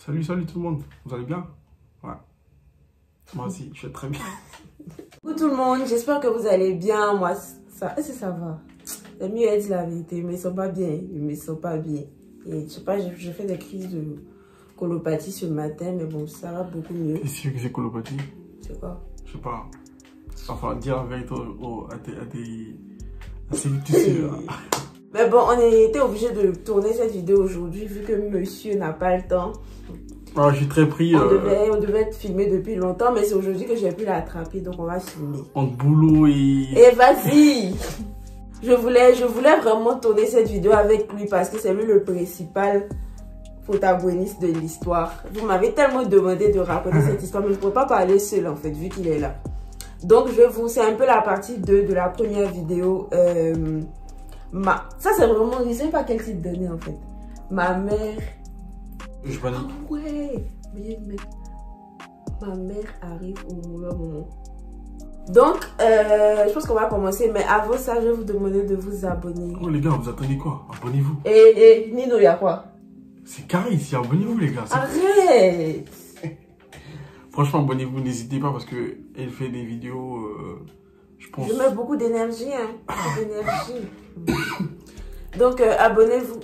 Salut, salut tout le monde. Vous allez bien? Ouais. Moi aussi, je vais très bien. Coucou tout le monde, j'espère que vous allez bien. Moi, ça, est-ce que ça va? C'est mieux à dire la vérité, mais ils sont pas bien. Ils me sont pas bien. Et je sais pas, j'ai fait des crises de colopathie ce matin, mais bon, ça va beaucoup mieux. Qu'est-ce que c'est colopathie? C'est quoi? Je sais pas. Enfin, dire la vérité à ces tissus. Mais bon, on était obligé de tourner cette vidéo aujourd'hui vu que monsieur n'a pas le temps. Ah, je suis très pris. On devait être filmé depuis longtemps, mais c'est aujourd'hui que j'ai pu l'attraper, donc on va filmer. Entre boulot et... Et vas-y! Je voulais vraiment tourner cette vidéo avec lui parce que c'est lui le principal protagoniste de l'histoire. Vous m'avez tellement demandé de raconter cette histoire, mais je ne pourrais pas parler seul en fait, vu qu'il est là. Donc c'est un peu la partie 2 de la première vidéo. Ça c'est vraiment, je ne sais pas quel titre donner en fait. Ma mère... Je panique. Ah ouais, mais ma mère arrive au mauvais moment. Donc, je pense qu'on va commencer, mais avant ça, je vais vous demander de vous abonner. Oh les gars, vous attendez quoi? Abonnez-vous. Et Nino, il y a quoi? C'est carré ici, abonnez-vous les gars. Arrête! Franchement, abonnez-vous, n'hésitez pas parce que elle fait des vidéos, je pense... Je mets beaucoup d'énergie, hein. Beaucoup d'énergie. Donc, abonnez-vous.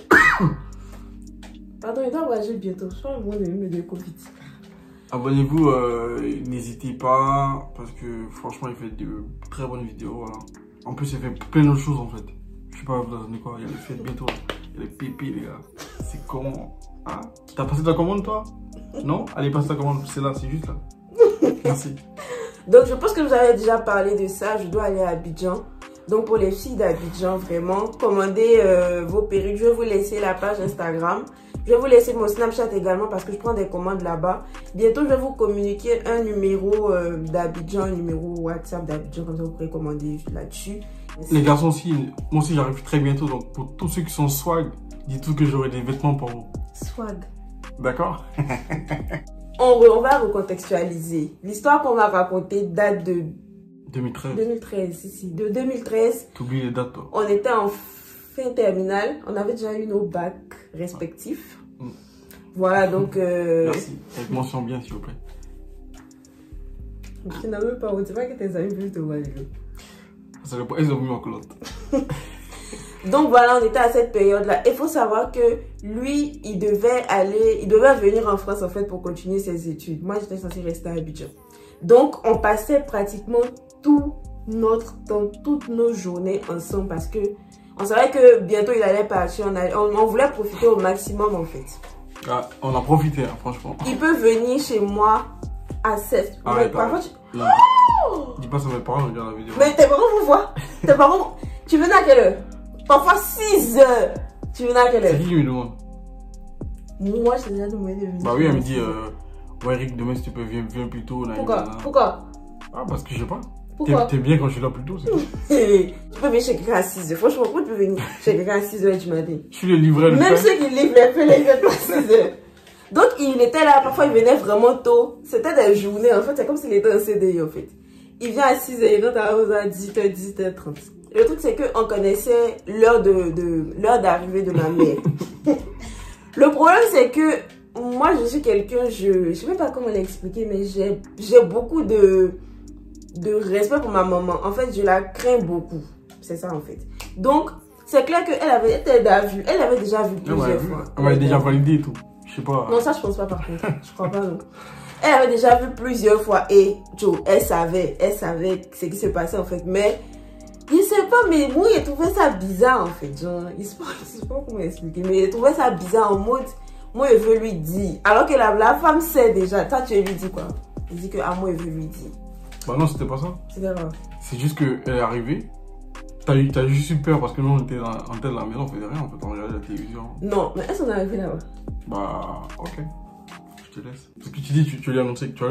Pardon, il doit voyager bientôt. Je crois que moi, je me de Covid. Abonnez-vous, n'hésitez pas, parce que franchement, il fait de très bonnes vidéos, voilà. En plus, il fait plein d'autres choses, en fait. Je sais pas, vous attendez quoi? Il y a les fêtes bientôt, il y a les pépés, les gars. C'est comment? Hein? T'as passé ta commande, toi? Non? Allez, passe ta commande, c'est là, c'est juste là. Merci. Donc, je pense que vous avez déjà parlé de ça. Je dois aller à Abidjan. Donc, pour les filles d'Abidjan, vraiment, commandez vos perruques. Je vais vous laisser la page Instagram. Je vais vous laisser mon Snapchat également parce que je prends des commandes là-bas. Bientôt, je vais vous communiquer un numéro d'Abidjan, un numéro WhatsApp d'Abidjan. Comme ça, vous pourrez commander là-dessus. Les garçons aussi, moi aussi, j'arrive très bientôt. Donc, pour tous ceux qui sont swag, dites-vous que j'aurai des vêtements pour vous. Swag. D'accord? On va recontextualiser. L'histoire qu'on va raconter date de... 2013. 2013, ici. De 2013. T'oublies les dates, toi. On était en fin terminale. On avait déjà eu nos bacs respectifs. Voilà, donc... Merci. Avec mention bien, s'il vous plaît. Je n'ai même pas, on dirait que tes amis veulent te voir. Ça le ils ont mis ma culotte. Donc voilà, on était à cette période-là. Il faut savoir que lui, il devait venir en France en fait pour continuer ses études. Moi, j'étais censée rester à Abidjan. Donc, on passait pratiquement tout notre temps, toutes nos journées ensemble parce que on savait que bientôt il allait partir. On voulait profiter au maximum en fait. Ah, on a profité, hein, franchement. Il peut venir chez moi à 7. Ah, ouais, parfois, dis pas ça à mes parents, regarde la vidéo. Mais tes parents vous voient. Tes parents, tu venais à quelle heure? Parfois 6 heures. Tu venais à quelle heure? C'est qui lui demande? Moi, je t'ai déjà demandé de venir. Bah oui, elle me dit, ouais Eric, demain si tu peux, viens plus tôt. Pourquoi? Ah, parce que je sais pas. Pourquoi? T'es bien quand je suis là plus tôt, c'est tout. Tu peux venir chez quelqu'un à 6 heures. Franchement, pourquoi tu peux venir chez quelqu'un à 6 heures du matin? Je suis le livreur. Même ceux qui livrent les feux, les viennent pas à 6 heures. Donc, il était là, parfois il venait vraiment tôt. C'était des journées, en fait, c'est comme s'il était en CDI, en fait. Il vient à 6 heures, il rentre à 18h, 18h30. Le truc, c'est qu'on connaissait l'heure d'arrivée de ma mère. Le problème, c'est que moi, je suis quelqu'un, je sais même pas comment l'expliquer, mais j'ai beaucoup de respect pour ma maman. En fait, je la crains beaucoup. C'est ça, en fait. Donc, c'est clair qu'elle avait déjà vu plusieurs fois. Elle avait déjà validé et tout. Je sais pas. Non, ça, je pense pas, par contre. Je crois pas, non. Elle avait déjà vu plusieurs fois et elle savait ce qui se passait, en fait. Mais, je sais pas, mais moi, j'ai trouvé ça bizarre, en fait. Genre, je sais pas comment expliquer, mais j'ai trouvé ça bizarre en mode, moi, je veux lui dire. Alors que la femme sait déjà. Toi, tu lui dis quoi? Il dit que, moi, je veux lui dire. Bah non, c'était pas ça. C'était quoi? C'est juste qu'elle est arrivée. T'as juste eu peur parce que nous, on était en tête de la maison, on faisait rien, en fait, on regardait la télévision. Non, mais est-ce qu'on est arrivé là-bas? Bah, ok. Je te laisse. Parce que tu dis, tu lui as annoncé quoi?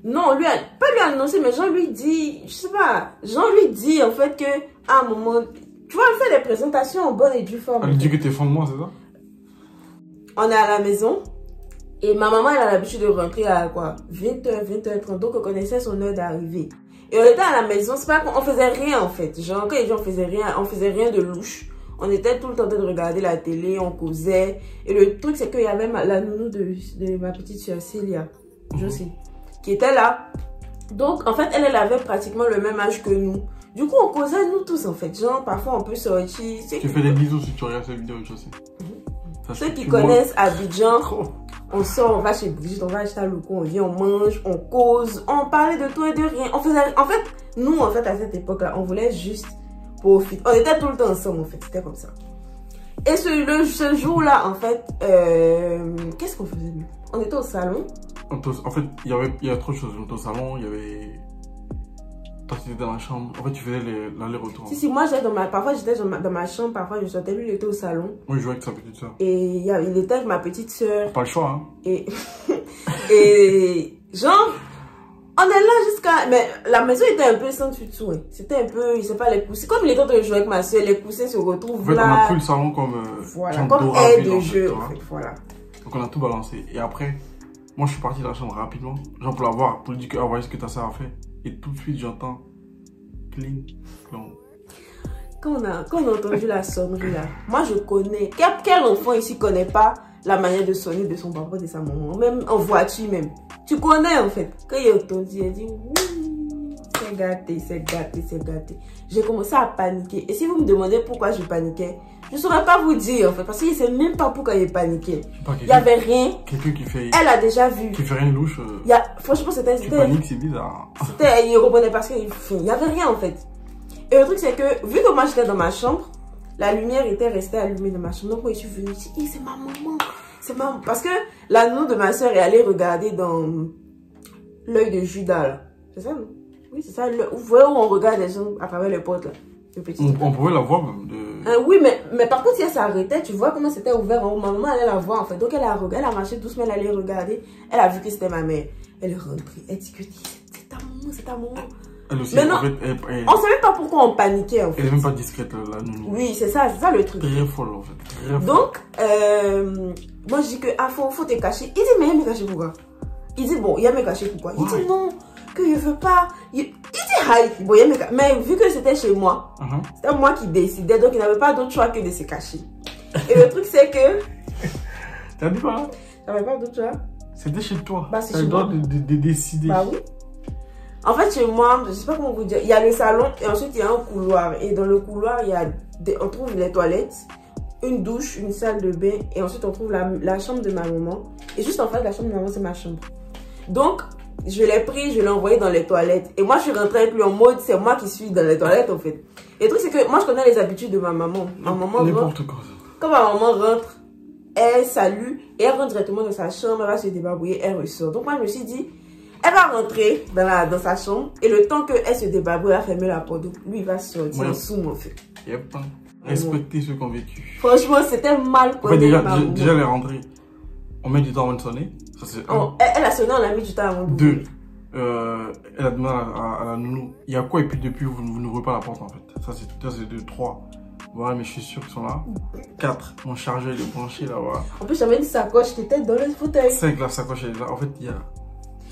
Non, pas lui annoncer, mais Jean lui dit, je sais pas, Jean lui dit en fait que, à un moment, tu vois, elle fait des présentations en bonne et due forme. Elle lui dit que t'es fan de moi, c'est ça? On est à la maison, et ma maman, elle a l'habitude de rentrer à quoi? 20h, 20h30, donc on connaissait son heure d'arrivée. Et on était à la maison, c'est pas qu'on faisait rien en fait. Genre, quand les gens faisaient rien, on faisait rien de louche. On était tout le temps en train de regarder la télé, on causait. Et le truc, c'est qu'il y avait la nounou de ma petite soeur Célia, je sais, qui était là. Donc, en fait, elle avait pratiquement le même âge que nous. Du coup, on causait nous tous, en fait. Genre, parfois, on peut sortir. Tu fais des bisous si tu regardes cette vidéo, je sais. Ceux qui connaissent Abidjan, on sort, on va chez Brigitte, on va acheter à Loukou, on vient, on mange, on cause, on parlait de tout et de rien. On faisait, en fait, nous, en fait, à cette époque-là, on voulait juste profiter. On était tout le temps ensemble, en fait, c'était comme ça. Et ce jour-là, en fait, qu'est-ce qu'on faisait nous? On était au salon. En fait, il y avait trop de choses. On était au salon, il y avait... Toi, tu étais dans la chambre. En fait, tu faisais l'aller-retour. Si, moi, parfois, j'étais dans ma chambre, parfois, je sortais, lui, il était au salon. Moi, je jouais avec sa petite soeur. Et il était avec ma petite soeur. Pas le choix, hein. Et genre, on est là jusqu'à... Mais la maison était un peu sans tutu, hein. C'était un peu, je sais pas, les coussins. Comme il était en train de jouer avec ma soeur, les coussins se retrouvent en fait, là. on a pris le salon comme... voilà, comme aide de jeu, en fait, voilà. Donc, on a tout balancé. Et après, moi, je suis parti de la chambre rapidement. Genre, pour la voir, pour lui dire que, ah, voyez ce que ta soeur a fait. Et tout de suite, j'entends... Cling, clong. Quand on a entendu la sonnerie là, moi je connais. Quel enfant ici connaît pas la manière de sonner de son papa, de sa maman, même en voiture même. Tu connais en fait. Quand il a entendu, il a dit oui, c'est gâté, c'est gâté, c'est gâté. J'ai commencé à paniquer. Et si vous me demandez pourquoi je paniquais, je ne saurais pas vous dire en fait, parce qu'il ne sait même pas pourquoi il paniquait. Il n'y avait rien. Quelqu'un qui fait... Elle a déjà vu. Qui fait rien de louche. Franchement, c'était... Tu paniques, c'est bizarre. Il reprenait parce qu'il n'y avait rien en fait. Et le truc, c'est que, vu que moi j'étais dans ma chambre, la lumière était restée allumée dans ma chambre. Donc, moi, je suis venue, je dis, c'est ma maman. C'est maman. Parce que la nounou de ma soeur est allée regarder dans l'œil de Judas, là. C'est ça, non? Oui, c'est ça. Vous voyez où on regarde les gens à travers les portes, là. On pouvait la voir même. Oui, mais par contre, si elle s'arrêtait, tu vois comment c'était ouvert en haut. Ma maman allait la voir, en fait. Donc, elle a marché doucement, elle allait regarder. Elle a vu que c'était ma mère. Elle est rentrée. Elle dit que c'est ta maman, c'est ta maman. Elle aussi, mais non, en fait, on ne savait pas pourquoi on paniquait en fait. Elle n'est même pas discrète la nounou. Oui, c'est ça le truc. Très folle en fait. Très folle. Donc, moi je dis que faut te cacher. Il dit, mais il me cacher pourquoi? Il dit, bon, il me cacher pourquoi? Il dit, non, que je veux pas. Il dit, hi, bon, il me cacher. Mais vu que c'était chez moi, c'était moi qui décidais, donc il n'avait pas d'autre choix que de se cacher. Et le truc, c'est que. T'as dit quoi? T'avais pas d'autre choix? C'était chez toi. Bah, c'est chez toi. De décider. Bah oui. En fait, chez moi, je sais pas comment vous dire, il y a le salon et ensuite il y a un couloir. Et dans le couloir, on trouve les toilettes, une douche, une salle de bain. Et ensuite, on trouve la chambre de ma maman. Et juste en face de la chambre de ma maman, c'est ma chambre. Donc, je l'ai pris, je l'ai envoyé dans les toilettes. Et moi, je suis rentrée avec lui en mode, c'est moi qui suis dans les toilettes en fait. Et le truc, c'est que moi, je connais les habitudes de ma maman. Ma maman n'importe quoi. Quand ma maman rentre, elle salue et elle rentre directement dans sa chambre, elle va se débarbouiller, elle ressort. Donc, moi, je me suis dit, elle va rentrer dans sa chambre et le temps qu'elle se débarbouille, elle va fermer la porte. Donc, lui, il va sortir en sous, en fait. Yep. Respecter ceux qui ont vécu. Franchement, c'était mal pour déjà, elle est rentrée. On met du temps avant de sonner. Ça, elle a sonné, on a mis du temps avant de deux. Elle a demandé à la nounou, il y a quoi? Et puis depuis, vous n'ouvrez pas la porte en fait. Ça, c'est 2, 3. Voilà, mais je suis sûr qu'ils sont là. 4, mon chargeur il est branché là. Voilà. En plus, j'avais une sacoche qui était dans le fauteuil. 5, la sacoche elle est là. En fait, il y a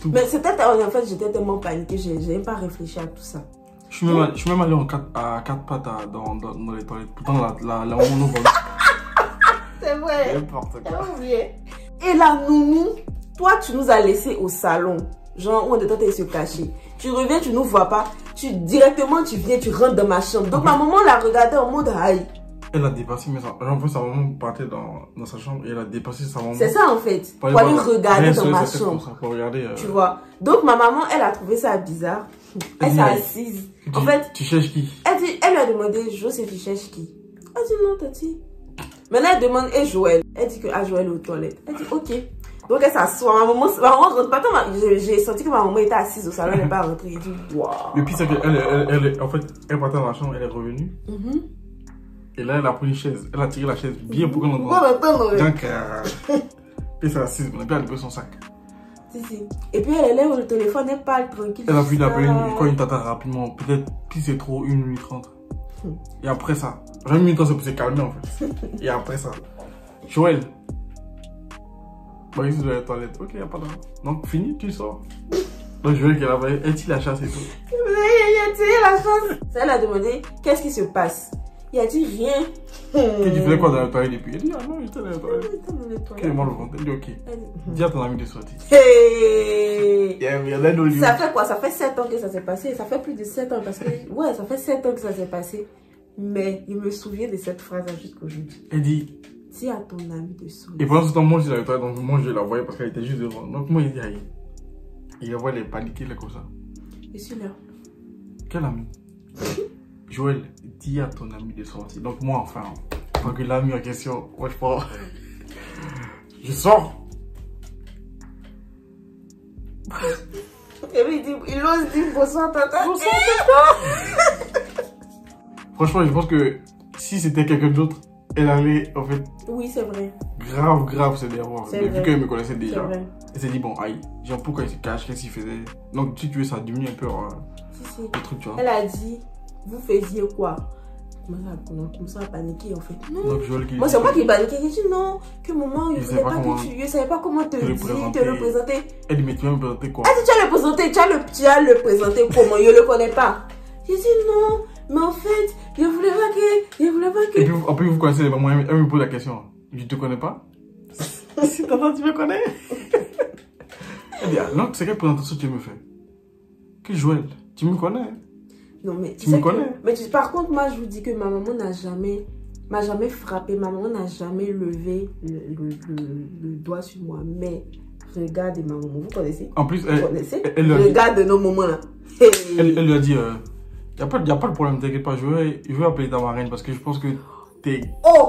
tout. Mais c'était en fait, j'étais tellement paniquée, j'ai même pas réfléchi à tout ça. Je suis même allé à 4 pattes dans les toilettes. Pourtant, la maman nous vole. C'est vrai. N'importe quoi. Oublié. Et la nounou, toi, tu nous as laissé au salon. Genre, où on était en train de se cacher. Tu reviens, tu nous vois pas. Directement, tu viens, tu rentres dans ma chambre. Donc, ma maman l'a regardé en mode aïe. Elle a dépassé, mais en fait, sa maman partait dans sa chambre et elle a dépassé sa maman. C'est ça, en fait. Pour aller regarder dans ma chambre. Pour regarder, tu vois. Donc, ma maman, elle a trouvé ça bizarre. Elle s'est assise. En fait, tu cherches qui? Elle lui a demandé, José, tu cherches qui? Elle dit non, Tati. Maintenant, elle demande, et Joël? Elle dit que Joël est aux toilettes. Elle dit, ok. Donc, elle s'assoit. Ma maman rentre pas. J'ai senti que ma maman était assise au salon, elle n'est pas rentrée. Elle dit, waouh. Le pire, c'est qu'elle, en fait, elle partait dans la chambre, elle est revenue. Et là, elle a pris une chaise. Elle a tiré la chaise bien pour qu'on entende. Donc, puis elle s'est assise. Et puis, elle a pris son sac. Si. Et puis, elle est là au téléphone, elle parle tranquille. Elle a vu d'appeler une tata rapidement. Peut-être, si c'est trop, 1 minute 30. Et après ça, 20 minutes, c'est pour se calmer en fait. Et après ça, Joël. Bah, ici dans les toilettes. Ok, y a pas de. Donc, fini, tu sors. Donc, Joël, elle tire la chasse et tout. Elle a tiré la chasse. Elle a demandé, qu'est-ce qui se passe? Il a dit rien. Et tu faisais quoi dans la toilette depuis? Il dit, ah non, j'étais dans la toilette. Ok. Quel est le ventre? Il dit, ok. Dis à ton ami de sortir. Hey. Ça fait quoi? Ça fait 7 ans que ça s'est passé. Ça fait plus de 7 ans parce que... Ouais, ça fait 7 ans que ça s'est passé. Mais il me souvient de cette phrase jusqu'aujourd'hui. Elle dit... Dis à ton ami de sortir. Et pendant ce temps, moi, je l'avais donc moi, je la voyais parce qu'elle était juste devant. Donc moi, il dit, aïe. Il la voit, elle est paniquée, là, comme ça. Je suis là. Quel ami? Joël, dis à ton ami de sortir. Donc moi, enfin, tant que l'ami en question, moi, je pars. Je sors. Et puis il ose dire bonsoir tata. Franchement, je pense que si c'était quelqu'un d'autre, elle allait, en fait... Oui, c'est vrai. Grave s'énerver. Mais vu qu'elle me connaissait déjà, elle s'est dit, bon, aïe, genre, pourquoi il se cache, qu'est-ce qu'il faisait? Donc, si tu veux, ça diminue un peu si. le truc, tu vois. Elle a dit, vous faisiez quoi? Comme ça, à paniquer, en fait. Non. Donc, moi, c'est moi qui paniquais. J'ai dit non, que maman, il voulait pas que tu... Je savais pas comment te le présenter. Elle dit, mais tu vas me présenter quoi? Elle dit, tu vas le présenter, tu vas le présenter comment? Je le connais pas. J'ai dit non, mais en fait, je voulais pas que... Et puis, après, vous connaissez les mamans, elle me pose la question. Je te connais pas? Si t'entends, tu me connais? Elle dit, ah, non, c'est quelle présentation tu me fais? Que Joël, tu me connais? Non, mais tu me connais? Mais par contre, moi, je vous dis que ma maman m'a jamais frappé. Ma maman n'a jamais levé le doigt sur moi. Mais regardez ma maman, vous connaissez? En plus, vous connaissez? Regarde nos moments là. Elle lui a dit, y a pas de problème, t'inquiète pas, je vais appeler ta marraine parce que je pense que t'es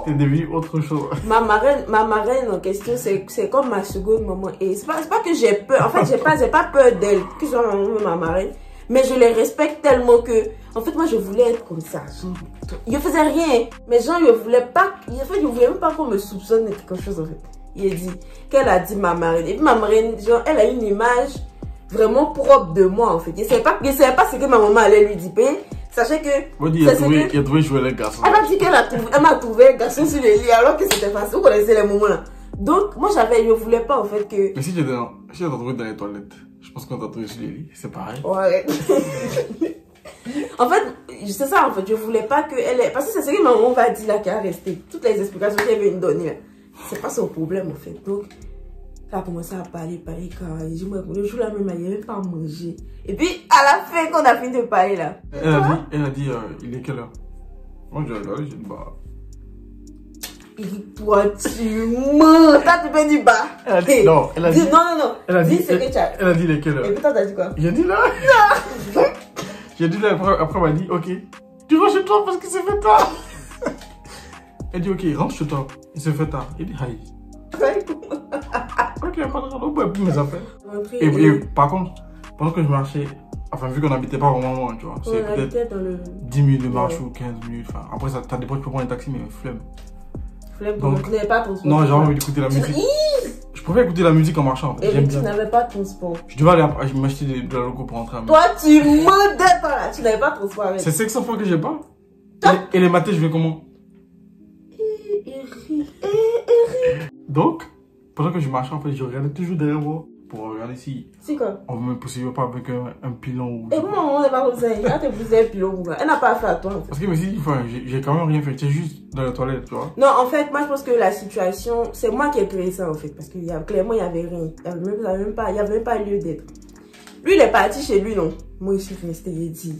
devenue autre chose. Ma marraine en question, c'est comme ma seconde maman. Et c'est pas que j'ai peur. En fait, j'ai pas peur d'elle, que ce soit ma maman ou ma marraine. Mais je les respecte tellement que, en fait, moi, je voulais être comme ça. Je faisais rien. Mais genre, je voulais même pas qu'on me soupçonne de quelque chose, en fait. Il a dit, qu'elle a dit ma marraine. Et puis ma marraine, genre, elle a une image vraiment propre de moi, en fait. Je savais pas ce que ma maman allait lui dire. Sachez que... Il a trouvé jouer les garçons. Elle m'a dit qu'elle m'a trouvé un garçon sur le lit, alors que c'était facile. Vous connaissez les moments là. Donc, moi, je voulais pas, en fait, que... Mais si tu t'as trouvé dans les toilettes, je pense qu'on t'a trouvé sur les lits, c'est pareil. Ouais. En fait, c'est ça, en fait. Je voulais pas qu'elle ait... Parce que c'est ce que ma maman va dire là, qui a resté. Toutes les explications qu'elle veut me donner, c'est pas son problème, en fait. Donc, elle a commencé à parler, car le jour là même, elle n'avait même pas mangé. Et puis, à la fin, quand on a fini de parler là... Elle a dit, il est quelle heure? Moi, j'ai regardé, j'ai dit, bah... Toi, tu mens. Toi, tu peux dire bah. Non, elle a dit. Non. Elle a dit ce que tu as. Elle a dit il est quelle heure? Et puis toi, t'as dit quoi? J'ai dit là. J'ai dit là, après, elle m'a dit, ok. Tu rentres chez toi parce qu'il s'est fait tard. Elle dit, ok, rentre chez toi. Il s'est fait tard. Il dit, aïe. Ok, pas de raison, bah, plus mes affaires. Et par contre, pendant que je marchais, enfin, vu qu'on n'habitait pas vraiment loin, tu vois, c'est peut-être 10 minutes de marche ou 15 minutes. Enfin, après, ça dépend, tu peux prendre un taxi, mais flemme. Donc, tu n'avais pas ton sport. Non, j'ai envie d'écouter la musique. Je pouvais écouter la musique en marchant. Et puis tu n'avais pas ton sport. Je devais aller m'acheter de la loco pour rentrer à la maison. Toi, tu mens d'être là. Tu n'avais pas ton sport avec. C'est 500 fois que j'ai pas. Et les matins, je vais comment? Donc, pendant que je marchais, en fait, je regardais toujours derrière moi. Pour regarder si... C'est quoi? On ne me poursuivait pas avec un pilon ou... Et moi, on n'est pas comme ça. Elle te poussé un pilon. Elle n'a pas fait à toi, en fait. Parce que, mais si, enfin, j'ai quand même rien fait. J'étais juste dans la toilette, tu vois. Non, en fait, moi, je pense que la situation... C'est moi qui ai créé ça, en fait. Parce que clairement, il n'y avait rien. Il n'y avait même pas lieu d'être. Lui, il est parti chez lui, non? Moi, je suis restée, il dit.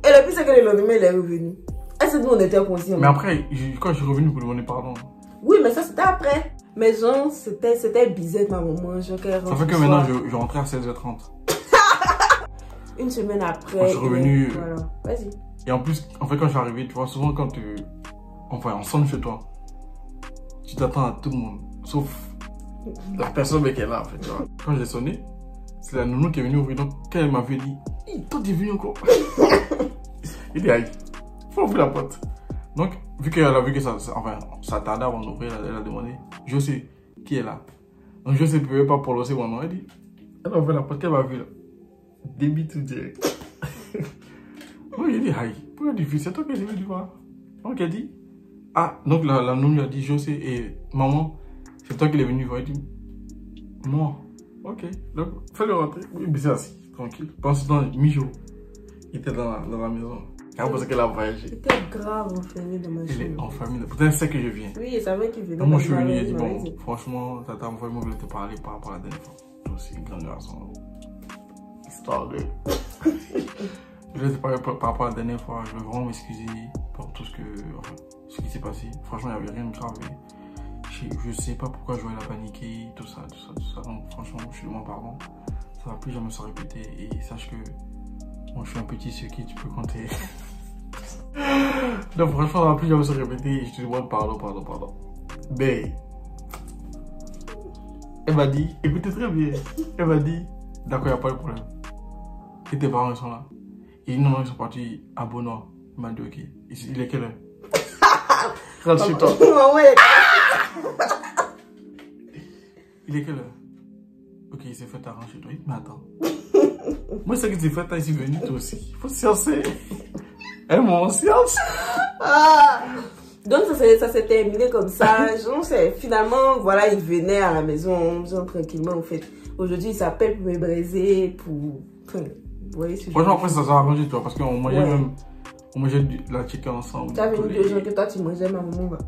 Et le pire, c'est que le lendemain, il est revenu. Et c'est nous, on était conscients. Mais après, quand je suis revenu pour demander pardon... Oui, mais ça, c'était après. Mais genre, c'était bizarre ma maman. Genre, ça fait que maintenant, je rentrais à 16h30. Une semaine après. Quand je suis revenu. Voilà. Vas-y. Et en plus, en fait, quand je suis arrivé, tu vois, souvent quand on sonne chez toi, tu t'attends à tout le monde. Sauf la personne qui est là, en fait, tu vois. Quand j'ai sonné, c'est la nounou qui est venue ouvrir. Donc, quand elle m'avait dit, toi, t'es venu encore. Il dit, aïe, faut ouvrir la porte. Donc, vu qu'elle a vu que ça tardait avant d'ouvrir, elle a demandé, je sais qui est là. Donc, je sais, ne pouvait pas prononcer mon nom. Elle dit, elle a ouvert la porte, qu'elle m'a vu là. Débit tout direct. Moi, j'ai dit, aïe, pourquoi difficile, c'est toi que j'ai vu du voir. Donc, elle dit, ah, donc la nounou a dit, je sais, et maman, c'est toi qui l'es venu voir. Elle dit, moi, ok, donc, fais-le rentrer. Oui, mais c'est assis, tranquille. Pendant ce temps, Mijo, il était dans la maison. Elle pense qu'elle a voyagé. C'était grave enfermé dans ma Elle est chambre. enfermée. Peut-être c'est que je viens. Oui, elle savait qu'il venait. Moi, je suis venu et dit, bon, franchement, tata, moi, je voulais te parler par rapport à la dernière fois. Je suis aussi grand garçon. Histoire de. Je voulais te parler par rapport à la dernière fois. Je veux vraiment m'excuser pour tout ce qui s'est passé. Franchement, il n'y avait rien de grave. Je sais pas pourquoi Joël a paniqué, tout ça. Donc, franchement, je te demande pardon. Ça va plus jamais se répéter. Et sache que moi, je suis un petit sur qui tu peux compter. Donc, franchement, ça va plus jamais se répéter. Et je te demande pardon. Mais, elle m'a dit, écoutez très bien, elle m'a dit, d'accord, il n'y a pas de problème. Et tes parents, ils sont là. Et non, ils sont partis à Bonois. Il m'a dit, ok. Il est quelle heure? Rentre chez toi. Il est quelle heure? Ok, il s'est fait arranger chez toi. Mais attends. Moi, c'est que tu t'es fait, ici venu toi aussi. Il faut sciencer. Eh, mon science. Donc ça s'est terminé comme ça. Finalement, voilà, il venait à la maison, genre, tranquillement, en fait. Aujourd'hui, il s'appelle pour me braiser, pour... Enfin, vous voyez ce franchement, après, ça s'est arrangé, toi, parce qu'on mangeait même... On mangeait la chicken ensemble. Tu as venu deux jours que toi, tu mangeais ma maman, bah.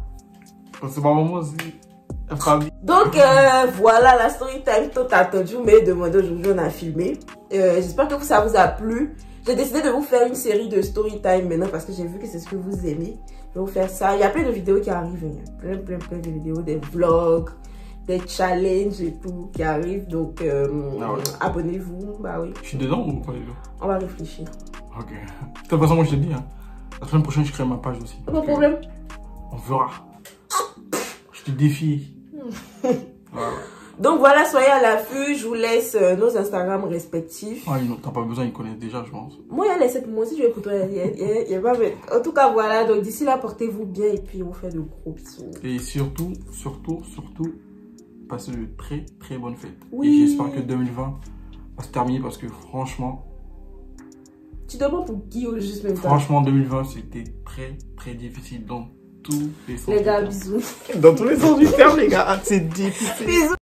Parce que ma maman aussi... Donc voilà la story time tout attendu, mais demandé aujourd'hui on a filmé. J'espère que ça vous a plu. J'ai décidé de vous faire une série de story time maintenant parce que j'ai vu que c'est ce que vous aimez. Je vais vous faire ça. Il y a plein de vidéos qui arrivent. Il y a plein de vidéos, des vlogs, des challenges et tout qui arrivent. Donc abonnez-vous. Bah oui. Je suis dedans ou pas dedans? On va réfléchir. Ok. De toute façon, moi je te dis, hein, la semaine prochaine je crée ma page aussi. Pas de problème. On verra. Je te défie. Voilà. Donc voilà, soyez à l'affût. Je vous laisse nos Instagram respectifs. Ah, t'as pas besoin, ils connaissent déjà, je pense. Moi, il y a laissé pour moi aussi, je vais pour toi. En tout cas, voilà. Donc d'ici là, portez-vous bien et puis on fait de gros bisous. Et surtout, passez de très bonnes fêtes. Oui. Et j'espère que 2020 va se terminer parce que franchement... Tu demandes pour qui ou juste même temps? Franchement, 2020, c'était très difficile dans tous les sens. Les gars, bisous. Dans tous les sens du terme, les gars, c'est difficile. Bisous.